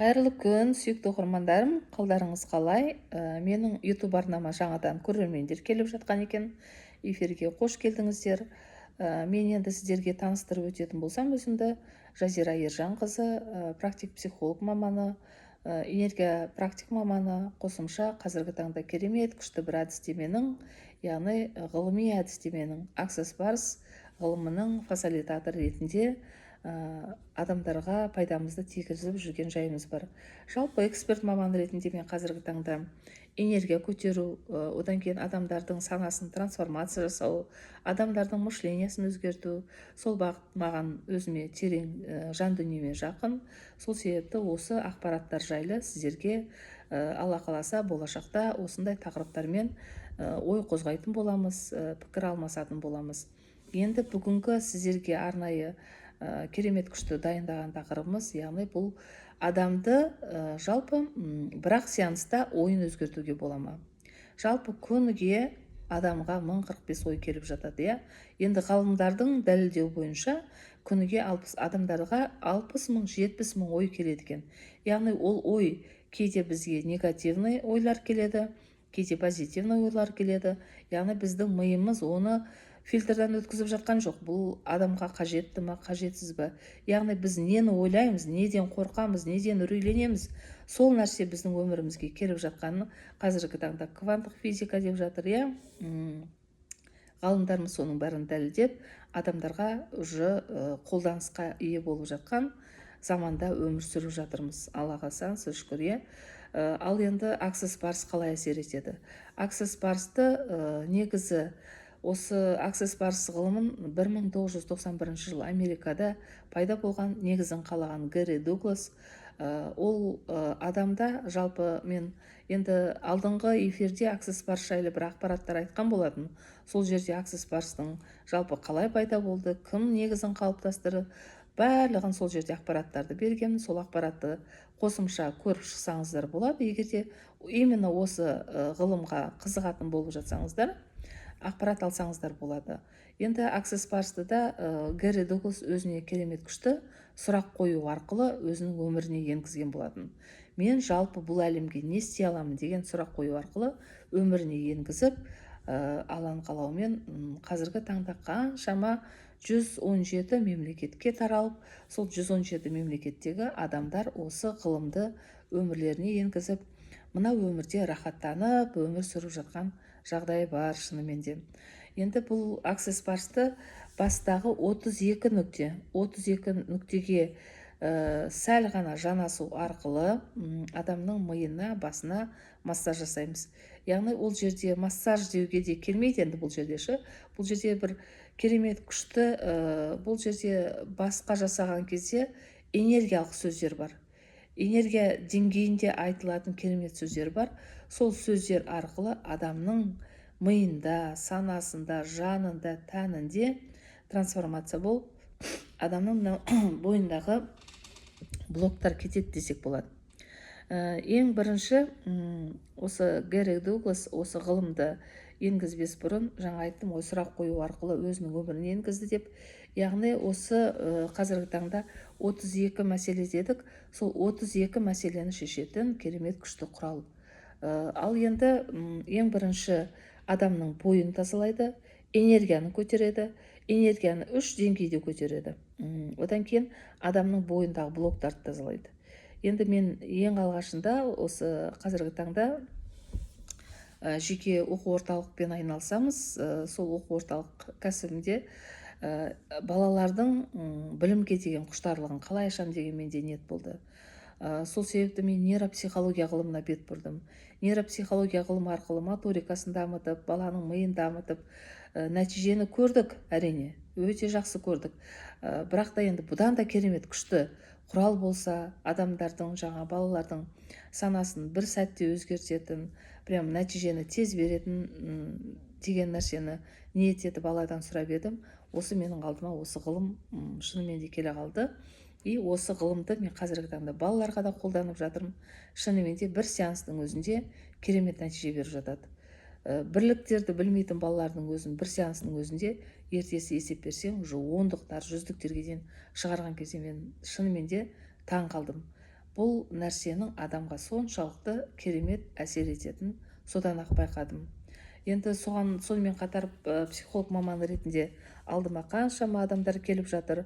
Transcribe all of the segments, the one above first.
Қайырлы күн, сүйікті оқырмандарым, қалдарыңыз қалай? Менің YouTube арнама жаңадан көрермендер келіп жатқан екен. Эфирге қош келдіңіздер. Мен енді сіздерге таныстырып өтетін болсам, өзімді Жазира Ержанқызы, практик психолог маманы, энергия практик маманы, қосымша қазіргі таңда керемет күшті бір әдістеменің, яғни ғылыми әдістеменің Access Bars ғылымының фасилитатор ретінде адамдарға пайдамызды тигізіп жүрген жайымыз бар. Жалпы эксперт маман ретінде мен қазіргі таңда энергия көтеру, одан кейін адамдардың санасын трансформация жасау, адамдардың мышлениясын өзгерту, сол бағыт маған өзіме терең жан дүниеме жақын. Сол себепті осы ақпараттар жайлы сіздерге алла қаласа болашақта осындай тақырыптармен ой қозғайтын боламыз, пікір алмасатын боламыз. Енді бүгінгі сіздерге арнайы керемет күшті дайындаған тақырыбымыз, яғни бұл адамды жалпы бірақ сеанста ойын өзгертуге бола ма? Жалпы күніге адамға 1045 ой келіп жатады, иә. Енді ғалымдардың дәлелдеу бойынша күніге адамдарға 60 мың, 70 мың ой келеді екен. Яғни ол ой кейде бізге негативный ойлар келеді, кейде позитивный ойлар келеді. Яғни біздің миымыз оны фильтрдан өткізіп жатқан жоқ. Бұл адамға қажетті ма, қажетсіз бе? Яғни біз нені ойлаймыз, неден қорқамыз, неден үрейленеміз, сол нәрсе біздің өмірімізге келіп жатқанын қазіргі таңда кванттық физика деп жатыр, иә. Ғалымдарымыз соның бәрін дәлелдеп, адамдарға уже қолданысқа ие болып жатқан заманда өмір сүріп жатырмыз. Аллаға сан шүкір, иә. Ал енді Access Bars қалай әсер етеді? Access Bars'ты негізі осы Access Bars ғылымын 1991 жылы Америкада пайда болған, негізін қалаған Гэри Дуглас. Ол адамда жалпы мен енді алдыңғы эфирде Access Bars жайлы бір ақпараттар айтқан болатын. Сол жерде Access Bars'тың жалпы қалай пайда болды, кім негізін қалыптастырды, барлығын сол жерде ақпараттарды бергенмін. Сол ақпаратты қосымша көріп шықсаңыздар болады. Егерде именно осы ғылымға қызығатын болып жатсаңыздар, ақпарат алсаңыздар болады. Енді Access Bars'ты да Гэри Дуглас өзіне керемет күшті сұрақ қою арқылы өзінің өміріне енгізген болатын. Мен жалпы бұл әлемге не істей аламын деген сұрақ қою арқылы өміріне енгізіп, алланың қалауымен қазіргі таңда қаншама 117 мемлекетке таралып, сол 117 мемлекеттегі адамдар осы ғылымды өмірлеріне енгізіп, мына өмірде рахаттанып өмір сүріп жатқан жағдай бар шынымен де. Енді бұл Access Bars'ты бастағы 32 нүктеге сәл ғана жанасу арқылы адамның миына, басына массаж жасаймыз. Яғни ол жерде массаж деуге де келмейді енді бұл жерде ше. Бұл жерде бір керемет күшті, бұл жерде басқа жасаған кезде энергиялық сөздер бар. Энергия деңгейінде айтылатын керемет сөздер бар. Сол сөздер арқылы адамның миында, санасында, жанында, тәнінде трансформация болып, адамның бойындағы блоктар кетеді десек болады. Ең бірінші осы Гэри Дуглас осы ғылымды енгізбес бұрын, жаңа айттым, ой сұрақ қою арқылы өзінің өміріне енгізді деп. Яғни осы қазіргі таңда 32 мәселе дедік, сол 32 мәселені шешетін керемет күшті құрал. Ал енді ең бірінші адамның бойын тазалайды, энергияны көтереді, энергияны 3 деңгейде көтереді. Одан кейін адамның бойындағы блоктарды тазалайды. Енді мен ең алғашында осы қазіргі таңда жеке оқу орталықпен айналысамыз. Сол оқу орталық кәсібінде балалардың білімге деген құштарлығын қалай ашам деген менде ниет болды. Сол себепті мен нейропсихология ғылымына бет бұрдым. Нейропсихология ғылымы арқылы моторикасын дамытып, баланың миын дамытып, нәтижені көрдік, әрине, өте жақсы көрдік. Бірақ та енді бұдан да керемет күшті құрал болса, адамдардың, жаңа балалардың санасын бір сәтте өзгертетін, прям нәтижені тез беретін деген нәрсені ниет етіп баладан сұрап едім. Осы менің алдыма осы ғылым шынымен де келе қалды. И осы ғылымды мен қазіргі таңда балаларға да қолданып жатырмын. Шынымен де бір сеанстың өзінде керемет нәтиже беріп жатады. Бірліктерді білмейтін балалардың өзін бір сеанстың өзінде ертесі есеп берсең, уже 10-дықтар, 100-діктерге дейін шығарған кезде мен шынымен де таң қалдым. бұл нәрсенің адамға соншалықты керемет әсер ететінін содан ақ байқадым. Енді сонымен қатар психолог маманы ретінде алдыма қаншама адамдар келіп жатыр.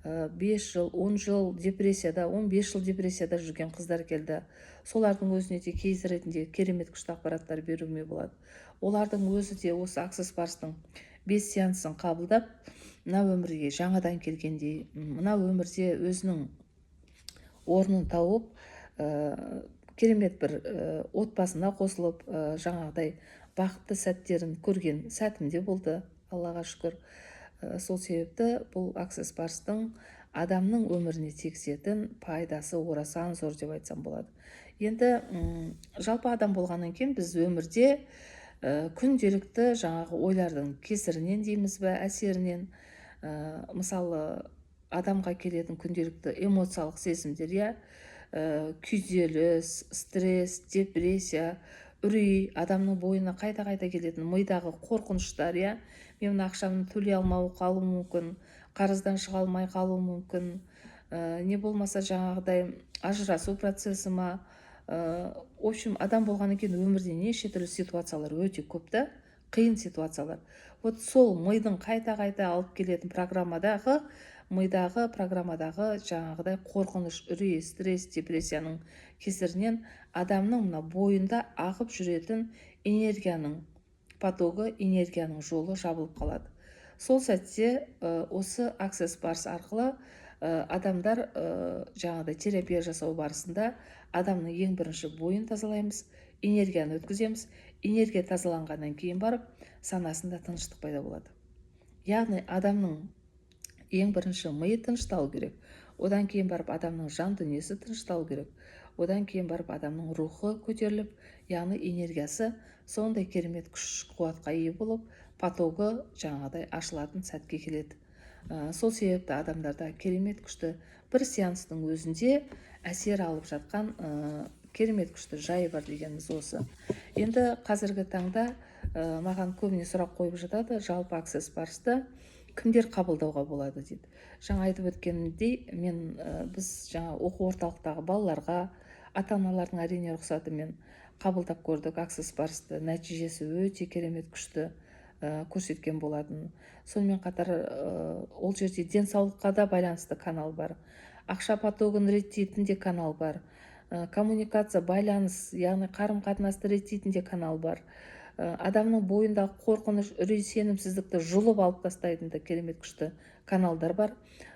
5 жыл, 10 жыл депрессияда, 15 жыл депрессияда жүрген қыздар келді. Солардың өзіне де кейс ретінде керемет күшті ақпараттар беруіме болады. Олардың өзі де осы Access Parстың 5 сеансын қабылдап, мына өмірге жаңадан келгендей, мына өмірде өзінің орнын тауып, керемет бір отбасына қосылып, жаңағыдай бақытты сәттерін көрген сәтім де болды, Аллаға шүкір. Сол себепті бұл Access Parстың адамның өміріне тигізетін пайдасы орасан зор деп айтсам болады. Енді жалпы адам болғаннан кейін біз өмірде күнделікті жаңағы ойлардың кесірінен дейміз бе, әсерінен, мысалы адамға келетін күнделікті эмоциялық сезімдер, күйзеліс, стресс, депрессия, үрей, адамның бойына қайта-қайта келетін мидағы қорқыныштар, мен мына ақшамды төлей алмау қалуы мүмкін, қарыздан шыға алмай қалуы мүмкін, не болмаса жаңағыдай ажырасу процесі ма, в общем, адам болғаннан кейін өмірде неше түрлі ситуациялар өте көп та, қиын ситуациялар. Вот сол мидың қайта-қайта алып келетін мидағы программадағы жаңағыдай қорқыныш, үрей, стресс, депрессияның кесірінен адамның мына бойында ағып жүретін энергияның потогы, энергияның жолы жабылып қалады. Сол сәтте осы Access Parс арқылы адамдар жаңағыдай терапия жасау барысында адамның ең бірінші бойын тазалаймыз, энергияны өткіземіз. Энергия тазаланғаннан кейін барып санасында тыныштық пайда болады. Яғни адамның ең бірінші миы тынышталу керек, одан кейін барып адамның жан дүниесі тынышталу керек, одан кейін барып адамның рухы көтеріліп, яғни энергиясы сондай керемет күш қуатқа ие болып, потогы жаңағыдай ашылатын сәтке келеді. Сол себепті адамдарда керемет күшті бір сеанстың өзінде әсер алып жатқан керемет күшті жайы бар дегеніміз осы. Енді қазіргі таңда маған көбіне сұрақ қойып жатады, жалпы Access Parсты кімдер қабылдауға болады дейді. Жаңа айтып өткенімдей, біз жаңа оқу орталықтағы балаларға, ата-аналардың әрине рұқсатымен қабылдап көрдік. Access Parсты нәтижесі өте керемет күшті көрсеткен болатын. Сонымен қатар ол жерде денсаулыққа да байланысты канал бар, ақша потогын реттейтін де канал бар, коммуникация, байланыс, яғни қарым-қатынасты реттейтін де канал бар, адамның бойындағы қорқыныш, үрей, сенімсіздікті жұлып алып тастайтын да керемет күшті каналдар бар.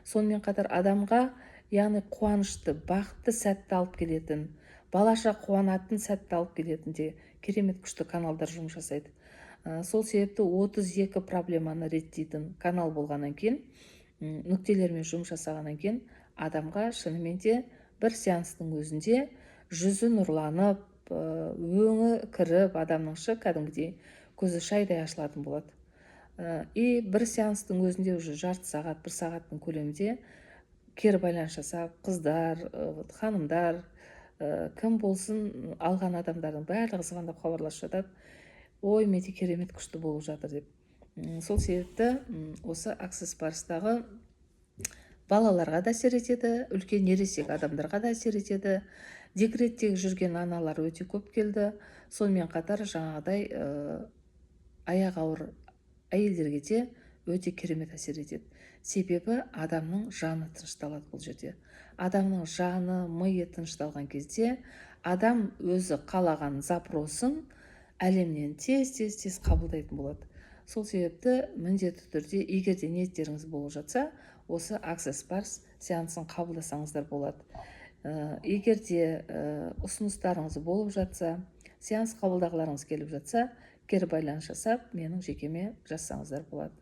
Сонымен қатар адамға, яғни қуанышты, бақытты сәтті алып келетін, балаша қуанатын сәтті алып келетін де керемет күшті каналдар жұмыс жасайды. Сол себепті 32 проблеманы реттейтін канал болғаннан кейін, нүктелермен жұмыс жасағаннан кейін, адамға шынымен де бір сеанстың өзінде жүзі нұрланып, өңі кіріп, адамның кәдімгідей көзі шайдай ашылатын болады. И бір сеанстың өзінде уже жарты сағат, бір сағаттың көлемінде кері байланыс жасап, қыздар, ханымдар, кім болсын, алған адамдардың барлығы звондап хабарласып жатады, ой, менде керемет күшті болып жатыр деп. Сол себепті осы Access Parстағы балаларға да әсер етеді, үлкен ересек адамдарға да әсер етеді. Декреттегі жүрген аналар өте көп келді. Сонымен қатар жаңағыдай аяғы ауыр әйелдерге де өте керемет әсер етеді. Себебі адамның жаны тынышталады бұл жерде. Адамның жаны, миы тынышталған кезде адам өзі қалаған запросын әлемнен тез қабылдайтын болады. Сол себепті міндетті түрде, егер де ниеттеріңіз болып жатса, осы Access Parс сеансын қабылдасаңыздар болады. Егер де ұсыныстарыңыз болып жатса, сеанс қабылдағыларыңыз келіп жатса, кері байланыс жасап, менің жекеме жазсаңыздар болады.